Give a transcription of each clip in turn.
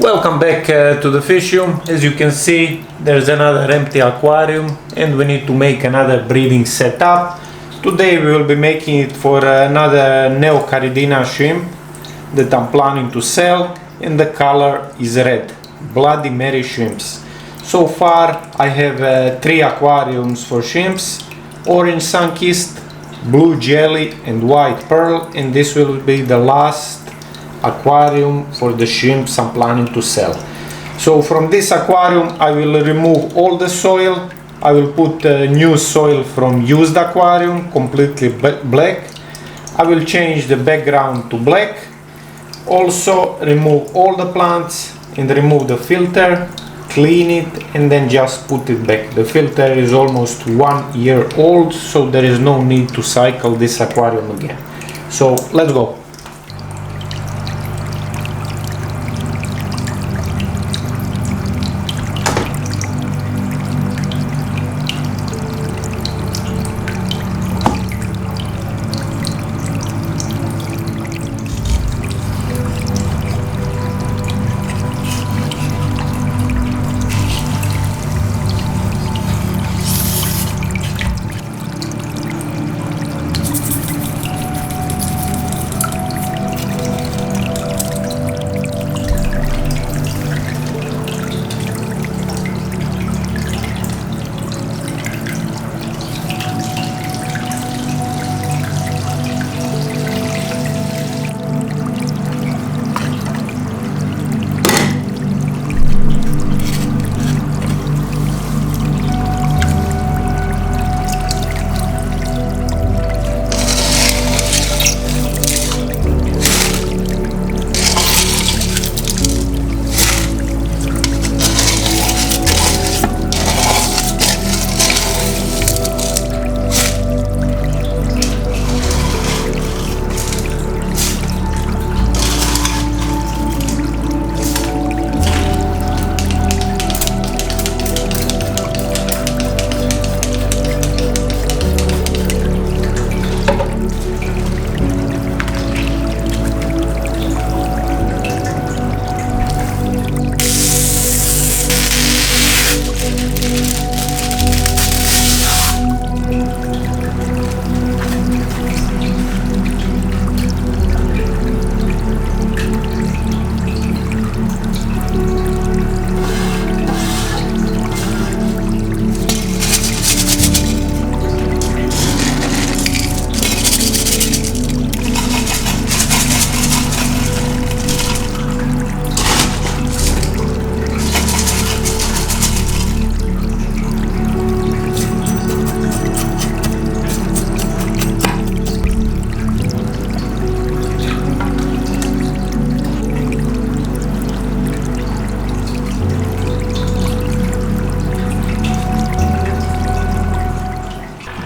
Welcome back to the fish room. As you can see, there's another empty aquarium and we need to make another breeding setup. Today we will be making it for another Neocaridina shrimp that I'm planning to sell, and the color is red, Bloody Mary shrimps. So far I have 3 aquariums for shrimps: orange sun-kissed, blue jelly and white pearl, and this will be the last aquarium for the shrimps I'm planning to sell. So from this aquarium I will remove all the soil. I will put new soil from used aquarium, completely black. I will change the background to black. Also remove all the plants and remove the filter, clean it and then just put it back. The filter is almost 1 year old, so there is no need to cycle this aquarium again. So let's go.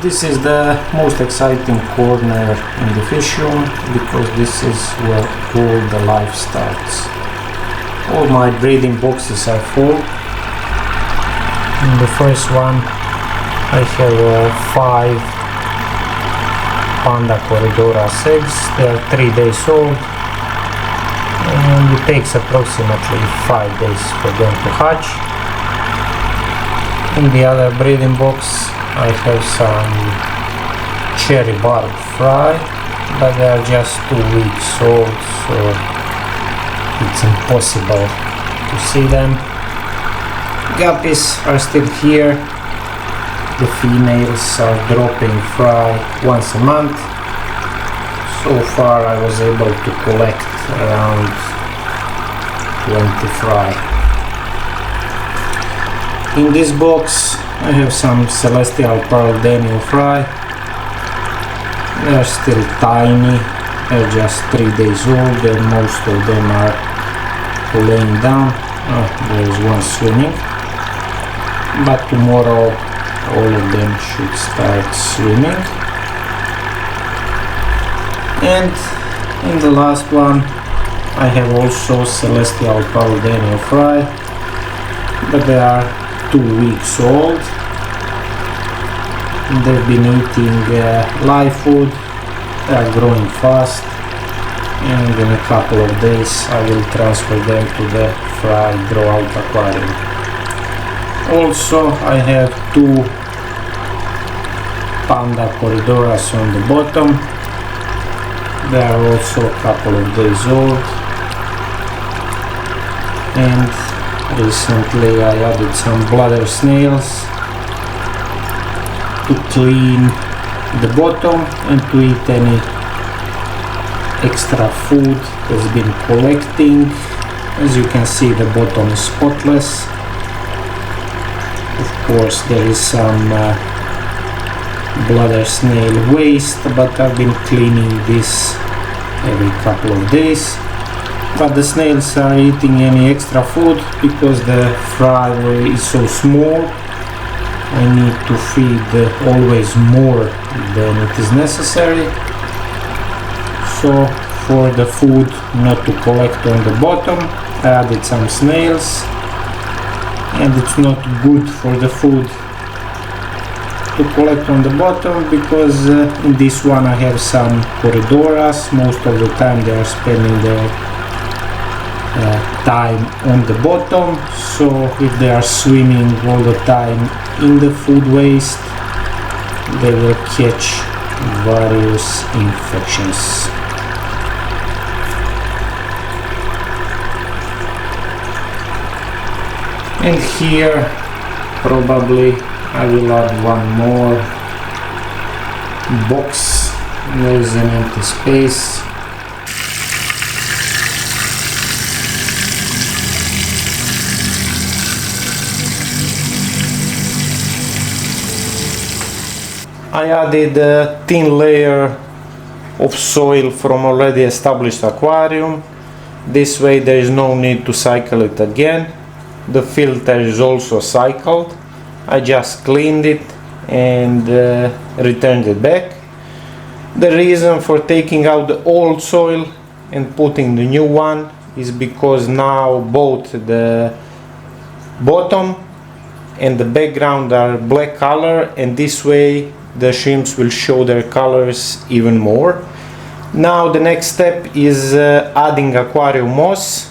This is the most exciting corner in the fish room because this is where all the life starts. All my breeding boxes are full. In the first one I have 5 Panda Corridoras eggs. They are 3 days old and it takes approximately 5 days for them to hatch. In the other breeding box I have some cherry barb fry, but they are just 2 weeks old, so it's impossible to see them. Guppies are still here. The females are dropping fry once a month. So far I was able to collect around 20 fry. In this box I have some Celestial Pearl Daniel fry. They are still tiny, they're just 3 days old and most of them are laying down. Oh, there is one swimming, but tomorrow all of them should start swimming. And in the last one I have also Celestial Pearl Daniel fry, but they are 2 weeks old. They've been eating live food. They are growing fast. and in a couple of days I will transfer them to the fry grow out aquarium. Also I have two panda corridoras on the bottom. They are also a couple of days old, and recently I added some bladder snails to clean the bottom and to eat any extra food that's been collecting. As you can see, the bottom is spotless. Of course there is some bladder snail waste, but I've been cleaning this every couple of days. But the snails are eating any extra food because the fry is so small. I need to feed always more than it is necessary. So for the food not to collect on the bottom, I added some snails, and it's not good for the food to collect on the bottom because in this one I have some corridoras. Most of the time they are spending their time on the bottom, so if they are swimming all the time in the food waste, they will catch various infections. And here probably I will add one more box. There is an empty space. I added a thin layer of soil from already established aquarium. This way there is no need to cycle it again. The filter is also cycled. I just cleaned it and returned it back. The reason for taking out the old soil and putting the new one is because now both the bottom and the background are black color, and this way the shrimps will show their colors even more. Now the next step is adding aquarium moss,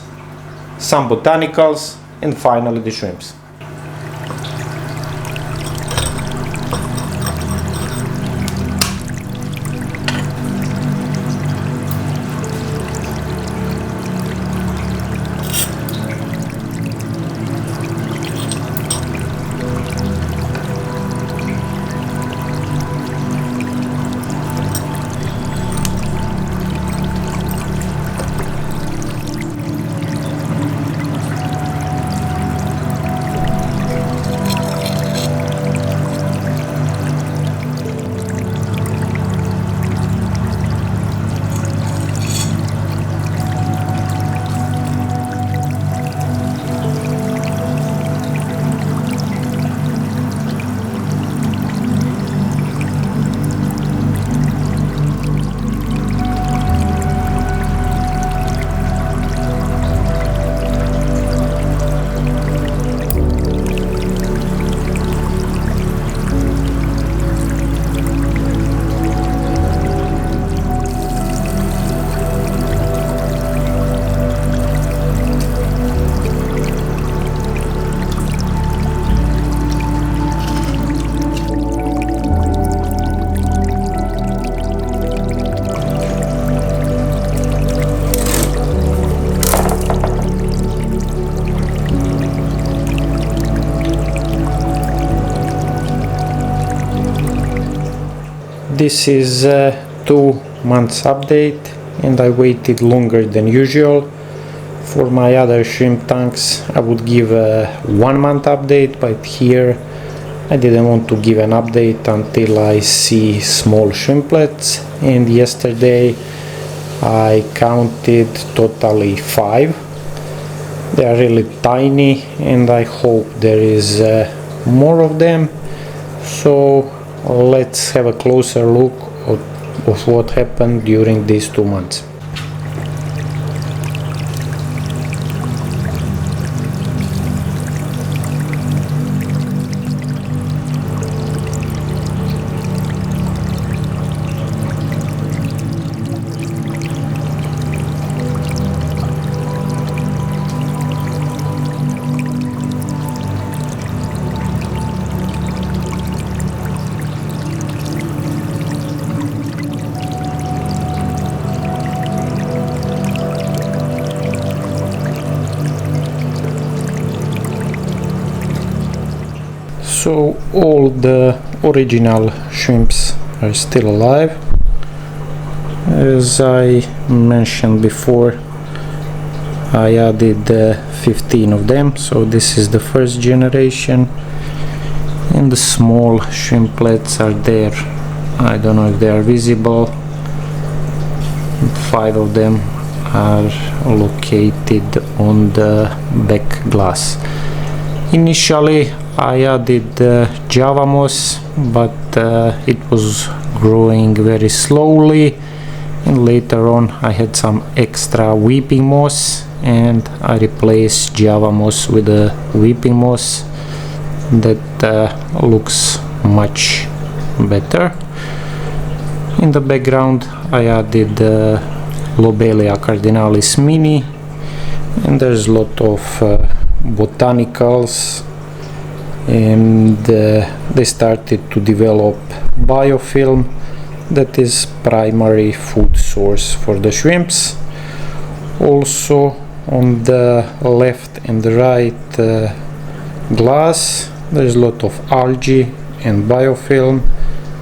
some botanicals, and finally the shrimps. This is a 2 months update, and I waited longer than usual. For my other shrimp tanks I would give a 1 month update, but here I didn't want to give an update until I see small shrimplets, and yesterday I counted totally 5. They are really tiny, and I hope there is more of them. So let's have a closer look of what happened during these 2 months. So all the original shrimps are still alive. As I mentioned before, I added 15 of them, so this is the first generation, and the small shrimplets are there. I don't know if they are visible. 5 of them are located on the back glass. Initially I added Java moss, but it was growing very slowly, and later on I had some extra weeping moss and I replaced Java moss with a weeping moss that looks much better. In the background I added Lobelia cardinalis mini, and there's a lot of botanicals, and they started to develop biofilm that is primary food source for the shrimps. Also on the left and the right glass there's a lot of algae and biofilm,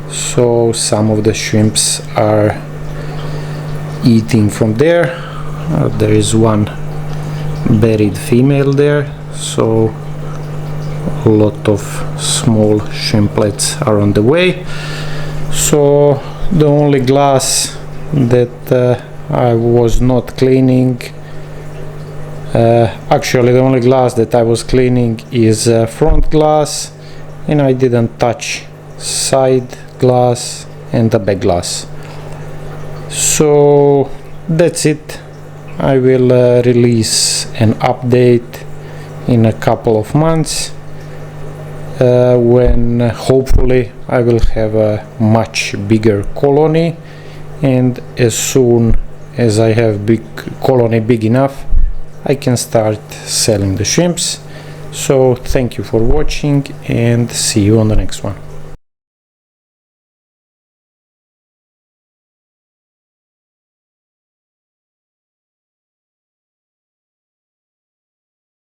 so some of the shrimps are eating from there. There is one buried female there, so a lot of small shrimplets are on the way. So the only glass that I was not cleaning, actually the only glass that I was cleaning is front glass, and I didn't touch side glass and the back glass. So that's it. I will release an update in a couple of months when hopefully I will have a much bigger colony, and as soon as I have big colony big enough, I can start selling the shrimps. So thank you for watching, and see you on the next one.